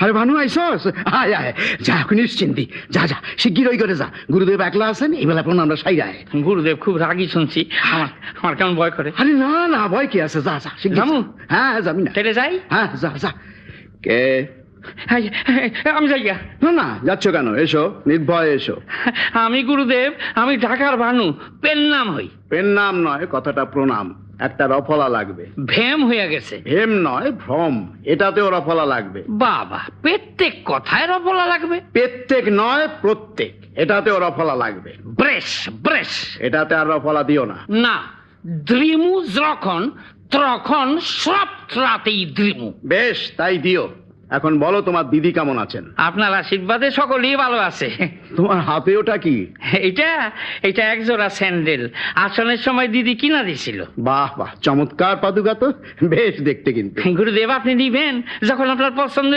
আরে ভানু আইসস, আয় আয়, যা এখন নিশ্চিন্তি, যা যা শিগগির ওই করে যা। গুরুদেব একলা আছেন, এই বেলা পর্যন্ত আমরা সাই যায়। গুরুদেব খুব রাগী শুনছি, আমার আমার কেমন ভয় করে। আরে না না, ভয় কি আছে, যা যা শিগগির যামু? যা। হ্যাঁ যাবি না? তাহলে যাই। হ্যাঁ যা যা। কে? আমি যাই গা। না না, যাচ্ছ কেন? এসো, নির্ভয় এসো। আমি গুরুদেব, আমি ঢাকার ভানু, পেন নাম হই। পেন নাম নয়, কথাটা প্রণাম। একটা রফলা লাগবে। ভ্যাম হইয়া গেছে। হেম নয়, ভ্রম, এটাতেও রফলা লাগবে। বাবা, প্রত্যেক কথায় রফলা লাগবে। প্রত্যেক নয়, প্রত্যেক, এটাতেও রফলা লাগবে। ব্রেশ ব্রেশ। এটাতে আর রফলা দিও না। না, দ্রিমু যখন তখন সব রাতেই দ্রিমু। বেশ, তাই দিও। এখন বলো, তোমার দিদি কেমন আছেন? আপনার আশীর্বাদে সকলেই ভালো আছে। তোমার হাতে ওটা কি? এটা এটা এক জোড়া স্যান্ডেল, আসনের সময় দিদি কিনা দিছিল। বাহ বাহ, চমৎকার পাদুকা তো, বেশ দেখতে কিন্তু। গুরুদেব, আপনি নিবেন যখন আপনার পছন্দ